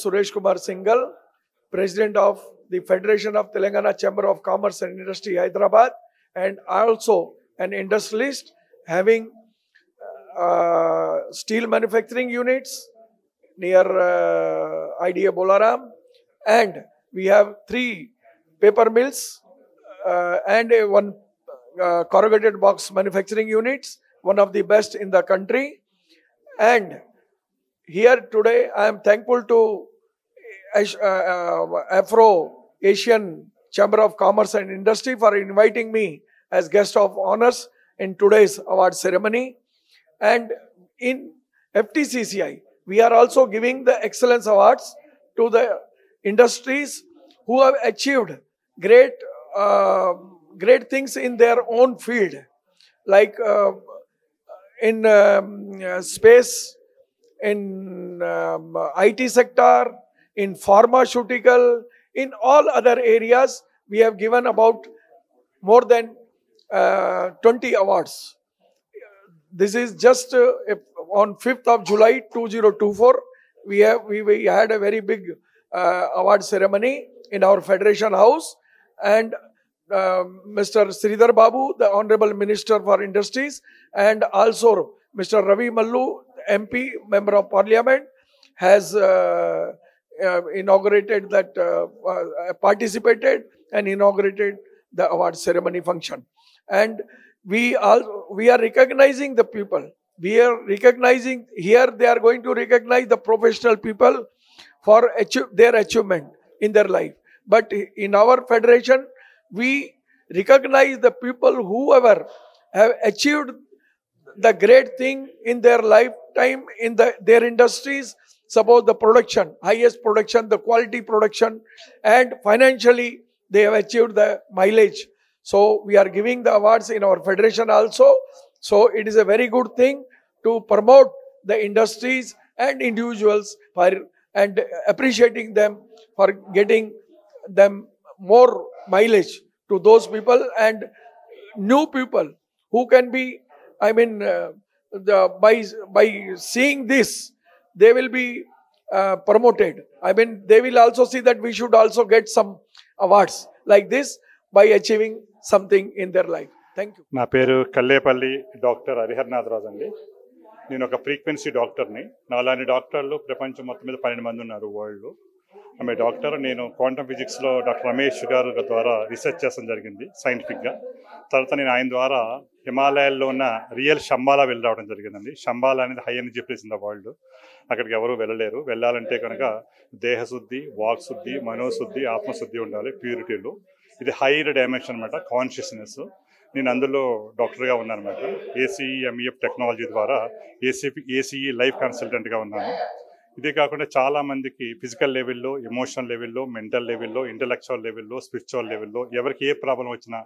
Suresh Kumar Singhal, President of the Federation of Telangana Chamber of Commerce and Industry, Hyderabad, and also an industrialist having steel manufacturing units near IDA Bolaram, and we have 3 paper mills and one corrugated box manufacturing units, one of the best in the country. And here today I am thankful to Afro-Asian Chamber of Commerce and Industry for inviting me as guest of honors in today's award ceremony. And in FTCCI, we are also giving the excellence awards to the industries who have achieved great things in their own field, like in space, in IT sector, in pharmaceutical, in all other areas. We have given about more than 20 awards. This is just on 5th of July 2024. We had a very big award ceremony in our Federation House, and Mr. Sridhar Babu, the Honorable Minister for Industries, and also Mr. Ravi Mallu, MP, Member of Parliament, has participated and inaugurated the award ceremony function. And we are recognizing the people. We are recognizing here, they are going to recognize the professional people for their achievement in their life. But in our federation, we recognize the people whoever have achieved the great thing in their lifetime in their industries. Suppose the production, highest production, the quality production, and financially they have achieved the mileage. So we are giving the awards in our federation also. So it is a very good thing to promote the industries and individuals and appreciating them for getting them more mileage to those people and new people who can be, by seeing this, they will be promoted. They will also see that we should also get some awards like this by achieving something in their life. Thank you. నా పేరు Kallepalli doctor హరిహరనాథరాజు అండి. నేను ఒక frequency డాక్టర్ని. నాలాంటి డాక్టర్లు ప్రపంచం మొత్తం మీద 12 మంది ఉన్నారు వరల్డ్లో. ఆమె డాక్టర్. నేను క్వాంటమ్ ఫిజిక్స్లో డాక్టర్ రమేష్ గారు ద్వారా రీసెర్చ్ చేస్తాం జరిగింది సైంటిఫిక్గా. తర్వాత నేను ఆయన ద్వారా హిమాలయాల్లో ఉన్న రియల్ శంబాలా వెళ్ళి రావడం జరిగిందండి. శంబాలా అనేది high energy place in the world. అక్కడికి ఎవరు వెళ్ళలేరు. వెళ్ళాలంటే కనుక దేహశుద్ధి, వాక్శుద్ధి, మనోశుద్ధి, ఆత్మశుద్ధి ఉండాలి, ప్యూరిటీలో. ఇది హైయర్ డైమెన్షన్ అనమాట, కాన్షియస్నెస్. నేను అందులో డాక్టర్గా ఉన్నాను అనమాట. ఏసీఈ ఎంఈఎఫ్ టెక్నాలజీ ద్వారా ఏసీఈ లైఫ్ కన్సల్టెంట్గా ఉన్నాను. ఇదే కాకుండా చాలామందికి ఫిజికల్ లెవెల్లో, ఎమోషనల్ లెవెల్లో, మెంటల్ లెవెల్లో, ఇంటలెక్చువల్ లెవెల్లో, స్పిరిచువల్ లెవెల్లో ఎవరికి ఏ ప్రాబ్లం వచ్చినా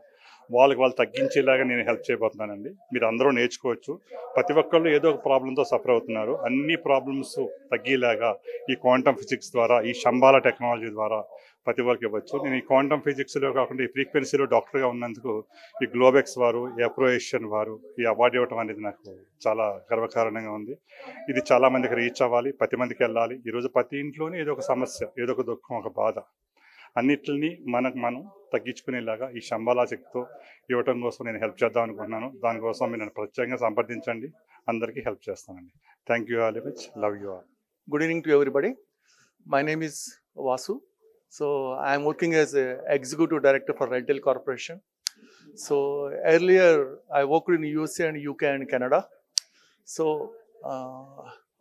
వాళ్ళు తగ్గించేలాగా నేను హెల్ప్ చేయబోతున్నానండి. మీరు అందరూ నేర్చుకోవచ్చు. ప్రతి ఒక్కళ్ళు ఏదో ఒక ప్రాబ్లంతో సఫర్ అవుతున్నారు. అన్ని ప్రాబ్లమ్స్ తగ్గేలాగా ఈ క్వాంటమ్ ఫిజిక్స్ ద్వారా, ఈ శంబాలా టెక్నాలజీ ద్వారా ప్రతి ఒక్కరికి ఇవ్వచ్చు. నేను ఈ క్వాంటమ్ ఫిజిక్స్లో కాకుండా ఈ ఫ్రీక్వెన్సీలో డాక్టర్గా ఉన్నందుకు ఈ గ్లోబెక్స్ వారు, అప్రోయేషన్ వారు ఈ అవార్డు ఇవ్వడం అనేది నాకు చాలా గర్వకారణంగా ఉంది. ఇది చాలామందికి రీచ్ అవ్వాలి, ప్రతి మందికి వెళ్ళాలి. ఈరోజు ప్రతి ఇంట్లోనే ఏదో ఒక సమస్య, ఏదో ఒక దుఃఖం, ఒక బాధ, అన్నిటిని మనం తగ్గించుకునేలాగా ఈ శంబాలా శక్తితో ఇవ్వటం కోసం నేను హెల్ప్ చేద్దాం అనుకుంటున్నాను. దానికోసం మీరు నన్ను ప్రత్యేకంగా సంప్రదించండి. అందరికీ హెల్ప్ చేస్తానండి. Thank you very much. Love you all. Good evening to everybody. My name is Vasu. So I am working as a executive director for RailTel Corporation. So earlier I worked in USA and UK and Canada. So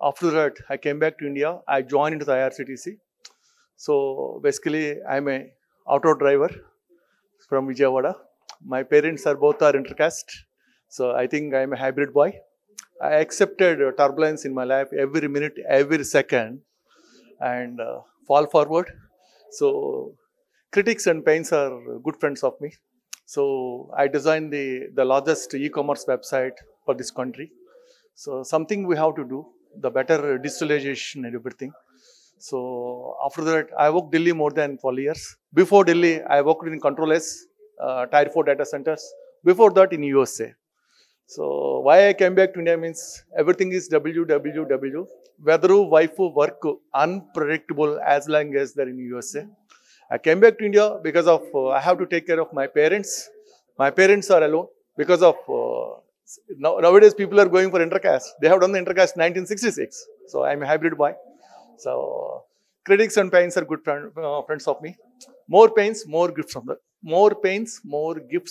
after that I came back to India. I joined into the IRCTC. So basically I am a auto driver from Vijayawada. My parents are both intercaste. So I think I am a hybrid boy. I accepted turbulence in my life every minute, every second, and fall forward. So critics and pains are good friends of me. So I designed the largest e-commerce website for this country. So something we have to do, the better digitalization and everything. So after that, I worked Delhi more than 12 years. Before Delhi, I worked in Control S, Tier 4 data centers. Before that, in USA. So why I came back to India means everything is www. Weather, wife, work, unpredictable as long as they're in USA. I came back to India because of I have to take care of my parents. My parents are alone because of nowadays people are going for intercaste. They have done the intercaste 1966. So I'm a hybrid boy. So critics and pains are good friends of me. More pains, more gifts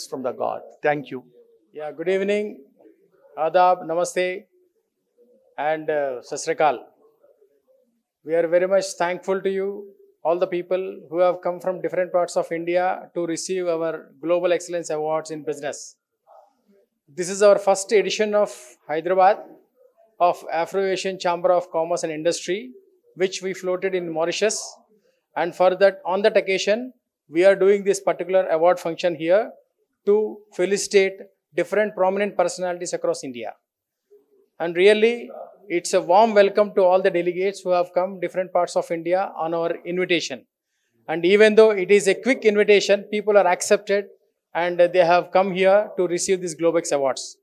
from the God. Thank you. Yeah, good evening, Adab, Namaste, and Sat Sri Akal. We are very much thankful to you, all the people who have come from different parts of India to receive our Global Excellence Awards in Business. This is our first edition of Hyderabad of Afro-Asian Chamber of Commerce and Industry, which we floated in Mauritius. And for that, on that occasion, we are doing this particular award function here to felicitate different prominent personalities across India. And really, it's a warm welcome to all the delegates who have come different parts of India on our invitation. And even though it is a quick invitation, people are accepted and they have come here to receive these Globex Awards.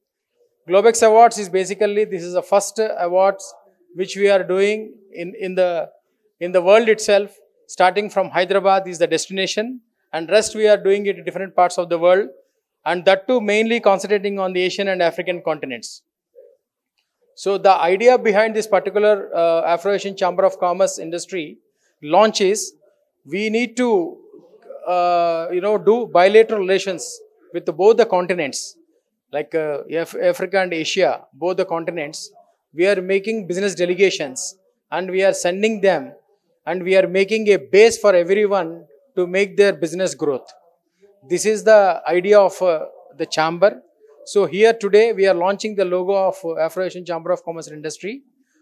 Globex Awards is basically, this is the first awards which we are doing in the world itself. Starting from Hyderabad is the destination, and rest we are doing it in different parts of the world, and that too mainly concentrating on the Asian and African continents. So the idea behind this particular Afro-Asian Chamber of Commerce Industry launch is, we need to do bilateral relations with both the continents, like Africa and Asia, both the continents. We are making business delegations and we are sending them, and we are making a base for everyone to make their business growth. This is the idea of the chamber. So here today we are launching the logo of Afro-Asian Chamber of Commerce and Industry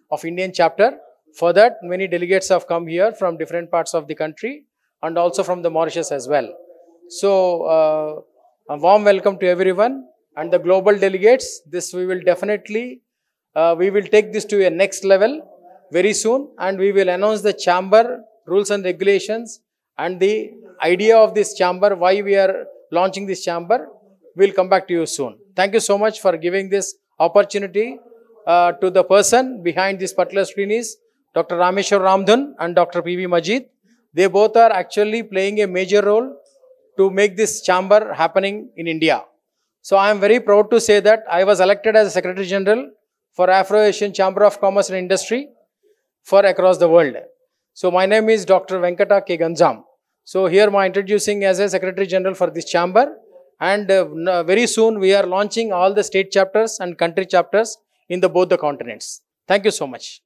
of Indian chapter. For that, many delegates have come here from different parts of the country and also from the Mauritius as well. So a warm welcome to everyone and the global delegates. This we will definitely, we will take this to a next level very soon, and we will announce the chamber rules and regulations and the idea of this chamber, why we are launching this chamber. We'll come back to you soon. Thank you so much for giving this opportunity to the person behind this particular screen is Dr. Rameshwar Ramdhan and Dr. P.V. Majid. They both are actually playing a major role to make this chamber happening in India. So I am very proud to say that I was elected as a Secretary General for Afro-Asian Chamber of Commerce and Industry for across the world. So my name is Dr. Venkata K. Ganjam. So here I am introducing as a Secretary General for this chamber, and very soon we are launching all the state chapters and country chapters in both the continents. Thank you so much.